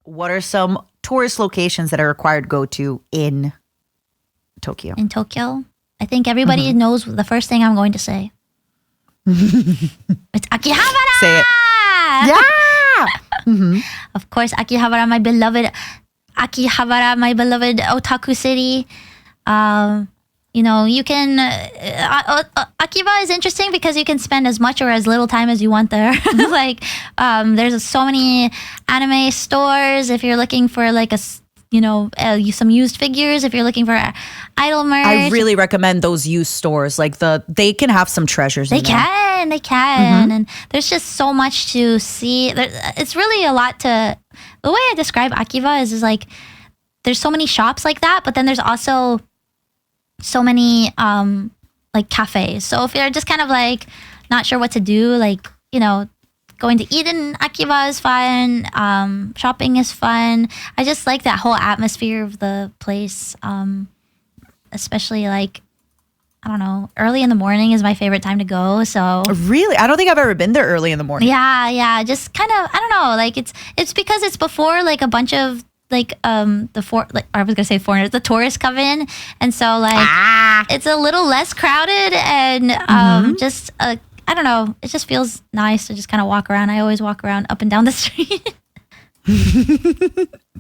What are some tourist locations that are required to go to in Tokyo? In Tokyo, I think everybody knows the first thing I'm going to say. It's Akihabara! Say it. Yeah! Of course, Akihabara, my beloved otaku city. You can Akiba is interesting because you can spend as much or as little time as you want there. There's so many anime stores if you're looking for some used figures, if you're looking for idol merch. I really recommend those used stores. They can have some treasures in there. They can. And there's just so much to see. It's really a lot to... The way I describe Akiba is there's so many shops like that, but then there's also so many cafes. So if you're just kind of not sure what to do, going to eat in Akiba is fun. Shopping is fun. I just like that whole atmosphere of the place. Especially I don't know, early in the morning is my favorite time to go. So really, I don't think I've ever been there early in the morning. Yeah. Just kind of, I don't know, it's because it's before a bunch of the tourists come in, and so it's a little less crowded, and I don't know, it just feels nice to just kind of walk around. I always walk around up and down the street.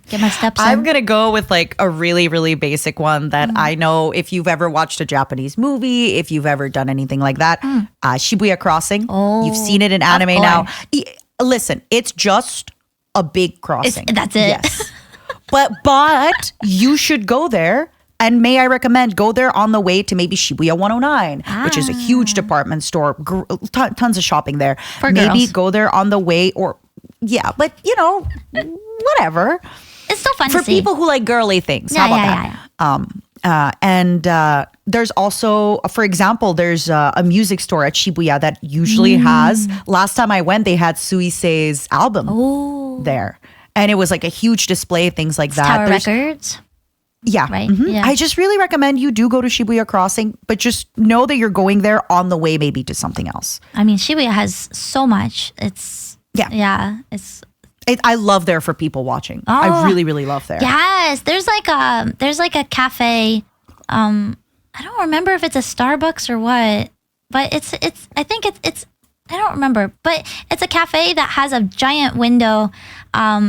Get my steps in. I'm gonna go with a really, really basic one that I know if you've ever watched a Japanese movie, if you've ever done anything like that, Shibuya Crossing. You've seen it in anime now. Listen, it's just a big crossing. That's it. Yes. But you should go there. And may I recommend go there on the way to maybe Shibuya 109, which is a huge department store, tons of shopping there. Maybe girls. go there on the way but whatever. It's still fun for to see. people who like girly things. How about that? And there's also, for example, there's a music store at Shibuya that usually has, last time I went, they had Suisei's album there. And it was a huge display, things like that. Tower Records. Yeah. Right. Yeah. I just really recommend you do go to Shibuya Crossing, but just know that you're going there on the way maybe to something else. I mean, Shibuya has so much. I love there for people watching. I really, really love there. Yes. There's a cafe. I don't remember if it's a Starbucks or what, but I think it's I don't remember, but it's a cafe that has a giant window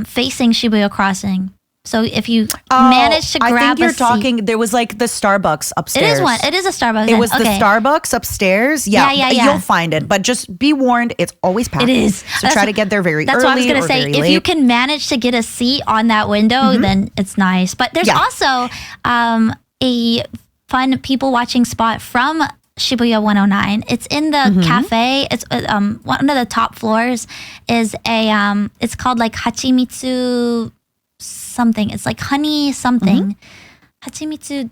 facing Shibuya Crossing. So if you manage to grab I think you're a seat, talking, there was the Starbucks upstairs. It is one. It is a Starbucks. It was the Starbucks upstairs. Yeah. You'll find it. But just be warned, it's always packed. It is. So try to get there very early. That's what I was going to say. If you late. can manage to get a seat on that window, then it's nice. But there's also a fun people watching spot from Shibuya 109. It's in the cafe. It's one of the top floors is it's called Hachimitsu something. It's honey something. Hachimitsu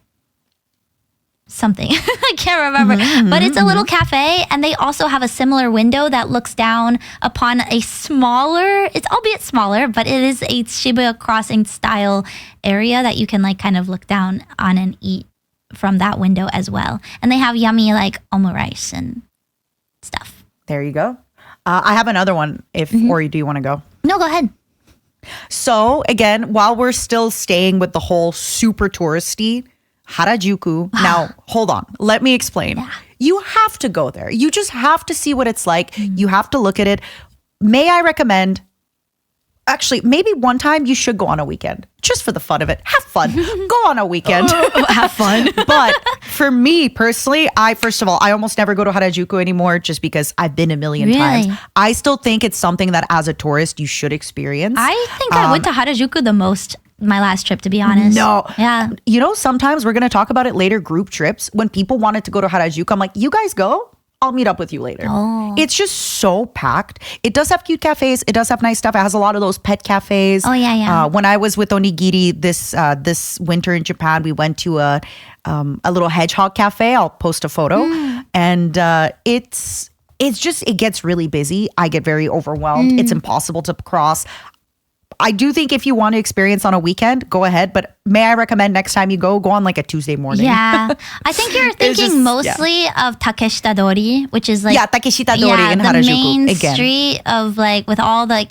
something. I can't remember. But it's a little cafe, and they also have a similar window that looks down upon a smaller, it's albeit smaller, but it is a Shibuya Crossing style area that you can kind of look down on and eat from that window as well. And they have yummy omurice and stuff. There you go. I have another one or do you want to go? No, go ahead. So again, while we're still staying with the whole super touristy Harajuku, now hold on, let me explain. Yeah. You have to go there. You just have to see what it's like. You have to look at it. May I recommend, actually, maybe one time you should go on a weekend just for the fun of it. Have fun. Go on a weekend. Have fun. But for me personally, first of all, I almost never go to Harajuku anymore just because I've been a million times. I still think it's something that as a tourist you should experience. I think I went to Harajuku the most my last trip, to be honest. No. Yeah. Sometimes we're going to talk about it later, group trips. When people wanted to go to Harajuku, I'm like, you guys go? I'll meet up with you later. It's just so packed. It does have cute cafes. It does have nice stuff. It has a lot of those pet cafes. Oh, yeah. When I was with Onigiri this winter in Japan, we went to a little hedgehog cafe. I'll post a photo. And it gets really busy. I get very overwhelmed. It's impossible to cross. I do think if you want to experience on a weekend, go ahead. But may I recommend next time you go on a Tuesday morning? Yeah. I think you're thinking mostly of Takeshita Dori, which is Takeshita Dori in the Harajuku. main again. street of with all the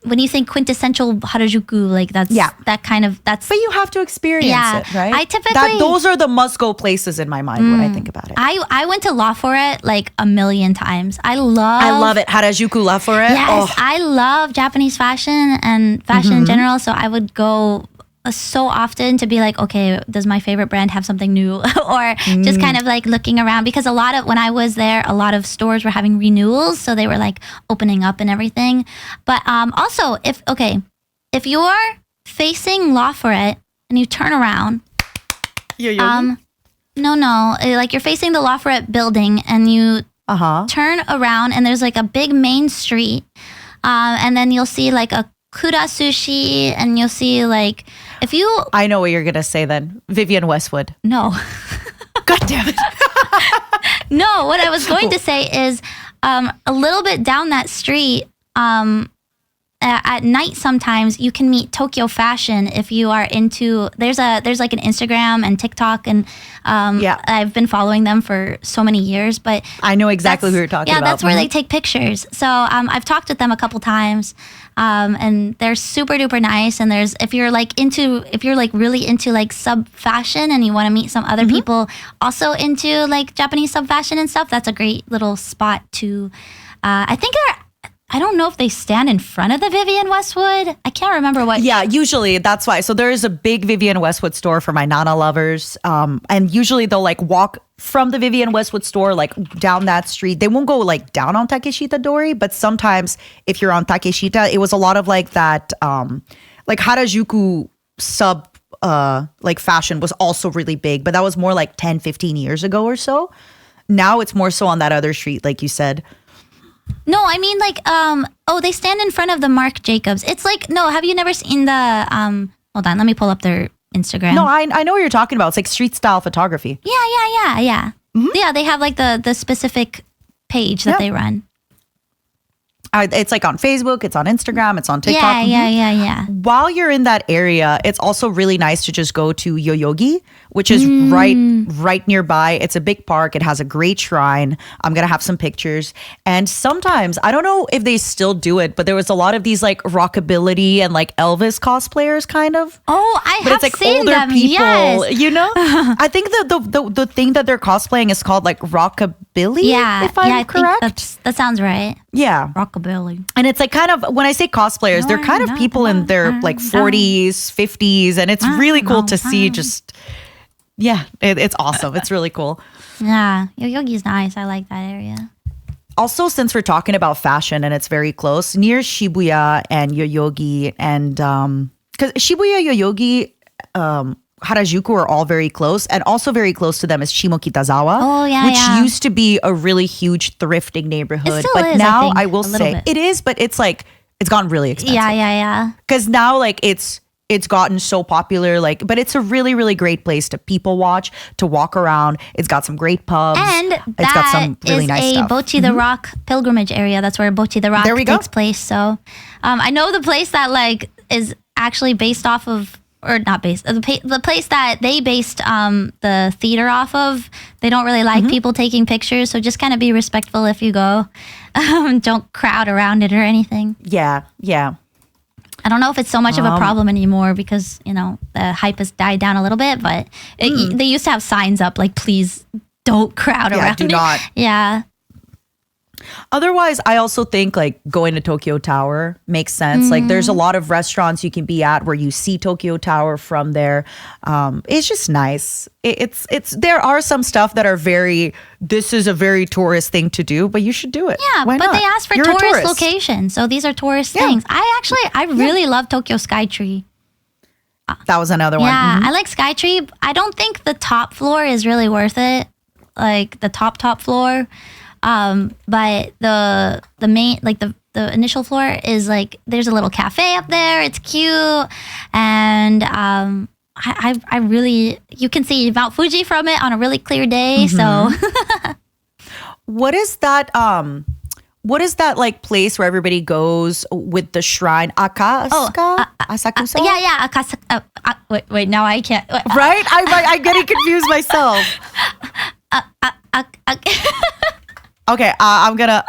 when you think quintessential Harajuku, like that's that kind of that's. But you have to experience it, right? I typically those are the must-go places in my mind when I think about it. I went to La Forêt like a million times. I love it. Harajuku La Forêt. Yes, I love Japanese fashion and fashion in general. So I would go so often to be like, okay, does my favorite brand have something new? Or just kind of like looking around, because when I was there, a lot of stores were having renewals, so they were like opening up and everything. But also, if you're facing La Forêt and you turn around, like you're facing the La Forêt building and you turn around and there's like a big main street, and then you'll see like a Kura Sushi, and you'll see like I know what you're gonna say then. Vivienne Westwood. No. God damn it. No, what I was going to say is a little bit down that street, at night sometimes you can meet Tokyo Fashion if you are into there's like an Instagram and TikTok, and I've been following them for so many years, but I know exactly who you're talking about. Yeah, that's where they take pictures. So I've talked with them a couple times, and they're super duper nice. And if you're really into like sub fashion and you want to meet some other people also into like Japanese sub fashion and stuff, that's a great little spot to. I don't know if they stand in front of the Vivienne Westwood. I can't remember what. Yeah, usually that's why. So there is a big Vivienne Westwood store for my Nana lovers. And usually they'll like walk from the Vivienne Westwood store like down that street. They won't go like down on Takeshita Dori, but sometimes if you're on Takeshita, it was a lot of like that, like Harajuku sub like fashion was also really big, but that was more like 10, 15 years ago or so. Now it's more so on that other street, like you said. No, I mean like they stand in front of the Marc Jacobs. It's like, no, have you never seen the hold on, let me pull up their Instagram. No, I know what you're talking about. It's like street style photography. Yeah. Yeah, they have like the specific page that they run. It's like on Facebook, it's on Instagram, it's on TikTok. Yeah. While you're in that area, it's also really nice to just go to Yoyogi, which is right nearby. It's a big park. It has a great shrine. I'm going to have some pictures. And sometimes, I don't know if they still do it, but there was a lot of these like rockabilly and like Elvis cosplayers kind of. Oh, but it's like seen older them. people, Yes. you know? I think the thing that they're cosplaying is called like rockabilly, if I'm correct. That sounds right. Yeah. Rockabilly. And it's like kind of, when I say cosplayers, they're kind of people in their like 40s, 50s. And it's really cool to see just, it's awesome. It's really cool. Yeah. Yoyogi's nice. I like that area. Also, since we're talking about fashion and it's very close, near Shibuya and Yoyogi, and because Shibuya, Yoyogi, Harajuku are all very close, and also very close to them is Shimokitazawa, which used to be a really huge thrifting neighborhood. It still but is, now I think, I will say it is, but it's like it's gotten really expensive. Yeah. Because now like it's gotten so popular, like, but it's a really, really great place to people watch, to walk around. It's got some great pubs. And it's got some really nice stuff. Bochi the Rock pilgrimage area. That's where Bochi the Rock takes place. So I know the place that like is actually based off of, or not based, the place that they based the theater off of. They don't really like people taking pictures, so just kind of be respectful if you go. Don't crowd around it or anything. Yeah. I don't know if it's so much of a problem anymore because, you know, the hype has died down a little bit, but they used to have signs up like, please don't crowd around. Do not. Yeah. Otherwise, I also think like going to Tokyo Tower makes sense. Like there's a lot of restaurants you can be at where you see Tokyo Tower from there. It's just nice. It's there are some stuff that are this is a very tourist thing to do, but you should do it. Yeah, Why but not? they asked for tourist locations. So these are tourist things. I really love Tokyo Skytree. That was another one. Yeah, I like Skytree. I don't think the top floor is really worth it. Like the top floor. But the main, like the initial floor is like, there's a little cafe up there. It's cute. And, I really, you can see Mount Fuji from it on a really clear day. So what is that like place where everybody goes with the shrine? Asakusa? Yeah. Akasa, wait, now I can't. Right? I'm getting confused myself. Okay, I'm gonna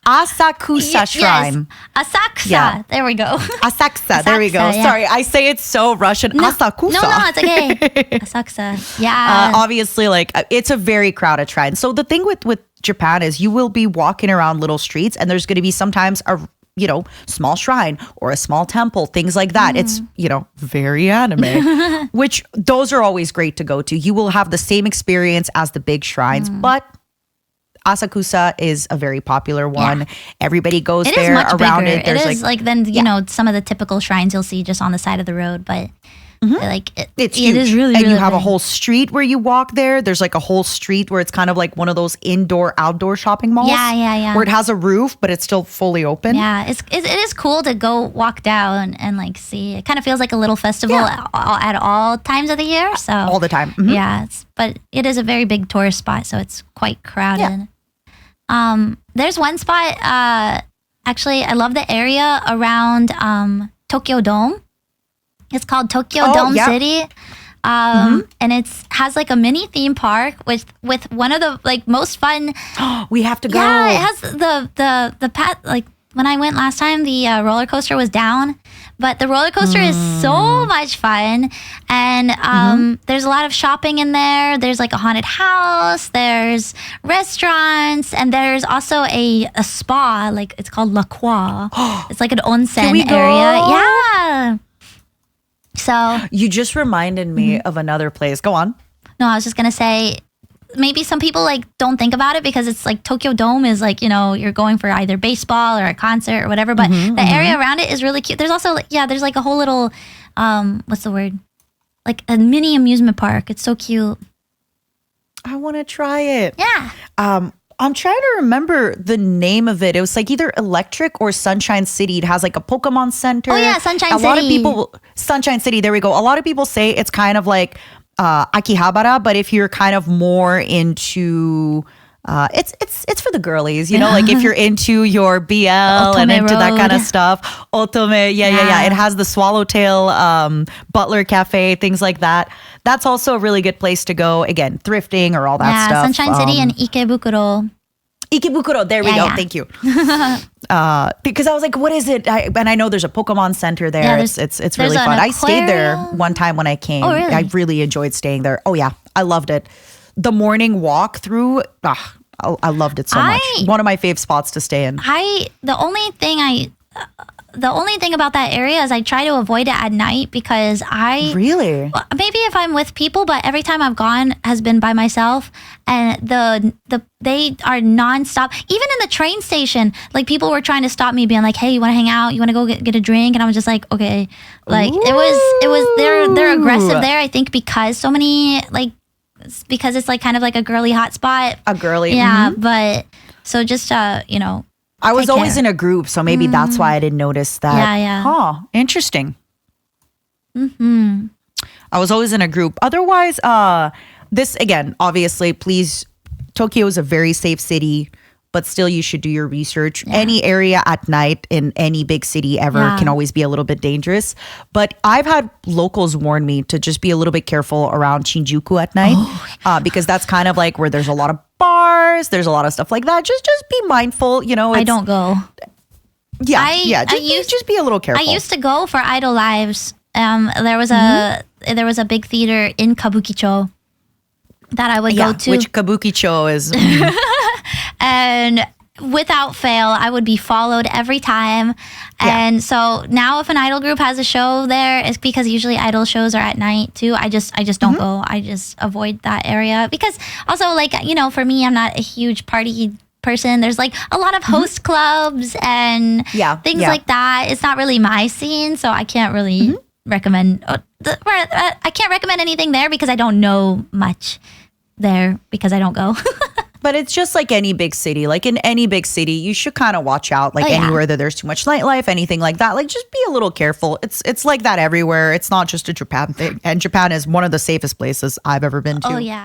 Asakusa Shrine. Yes. Asakusa. Yeah. There we go. Asakusa. There we go. Asakusa, yeah. Sorry, I say it so Russian. Asakusa. No, it's okay. Asakusa. Yeah. Obviously, like it's a very crowded shrine. So the thing with Japan is you will be walking around little streets, and there's going to be sometimes a small shrine or a small temple, things like that. It's very anime, which those are always great to go to. You will have the same experience as the big shrines, but Asakusa is a very popular one. Yeah. Everybody goes it there. Is much around bigger. it. There's it is like then some of the typical shrines you'll see just on the side of the road, but it's huge. It is really, and really you have big. a whole street where you walk there. There's like a whole street where it's kind of like one of those outdoor shopping malls. Yeah. Where it has a roof, but it's still fully open. Yeah, it is cool to go walk down and like see. It kind of feels like a little festival at all times of the year. So all the time. Mm-hmm. Yeah, but it is a very big tourist spot, so it's quite crowded. Yeah. There's one spot. Actually, I love the area around Tokyo Dome. It's called Tokyo Dome City. And it has like a mini theme park with one of the like most fun. We have to go. Yeah, it has the path. Like when I went last time, the roller coaster was down, but the roller coaster is so much fun. And there's a lot of shopping in there. There's like a haunted house. There's restaurants, and there's also a spa. Like it's called La Croix. It's like an onsen area. Yeah. So you just reminded me of another place. Go on. No, I was just gonna say maybe some people like don't think about it because it's like Tokyo Dome is like you're going for either baseball or a concert or whatever, but the area around it is really cute. There's also there's like a whole little what's the word, like a mini amusement park. It's so cute. I want to try it. Yeah. I'm trying to remember the name of it. It was like either Electric or Sunshine City. It has like a Pokemon Center. Oh yeah, Sunshine City. A lot of people, Sunshine City, there we go. A lot of people say it's kind of like Akihabara, but if you're kind of more into it's for the girlies, like if you're into your BL Otome and into that Road. kind of stuff. Otome, yeah. It has the Swallowtail Butler Cafe, things like that. That's also a really good place to go. Again, thrifting or all that stuff. Sunshine City and Ikebukuro. Ikebukuro, there we go. Yeah. Thank you. Because I was like, what is it? And I know there's a Pokemon Center there. Yeah, it's really fun. I stayed there one time when I came. Oh, really? I really enjoyed staying there. Oh yeah, I loved it. The morning walk through, I loved it so much. One of my fave spots to stay in. The only thing about that area is I try to avoid it at night because Really? Maybe if I'm with people, but every time I've gone has been by myself, and they are nonstop. Even in the train station, like people were trying to stop me, being like, "Hey, you want to hang out? You want to go get a drink?" And I was just like, "Okay." Like it was they're aggressive there. I think because so many because it's like kind of like a girly hotspot. A girly, but so just I was always in a group, so maybe that's why I didn't notice that. Yeah. Huh, interesting. I was always in a group. Otherwise, this, again, obviously, please, Tokyo is a very safe city, but still you should do your research. Yeah. Any area at night in any big city ever can always be a little bit dangerous. But I've had locals warn me to just be a little bit careful around Shinjuku at night because that's kind of like where there's a lot of bars, there's a lot of stuff like that. Just be mindful, I don't go. Yeah, just be a little careful. I used to go for Idol Lives. There was a big theater in Kabukicho that I would go to. Which Kabukicho is. And without fail, I would be followed every time. And so now if an idol group has a show there, it's because usually idol shows are at night too. I just don't go. I just avoid that area because also for me, I'm not a huge party person. There's like a lot of host clubs and things like that. It's not really my scene, so I can't really recommend. I can't recommend anything there because I don't know much there because I don't go. But it's just like any big city. Like in any big city, you should kind of watch out. Like anywhere that there's too much nightlife, anything like that. Like just be a little careful. It's like that everywhere. It's not just a Japan thing. And Japan is one of the safest places I've ever been to. Oh yeah.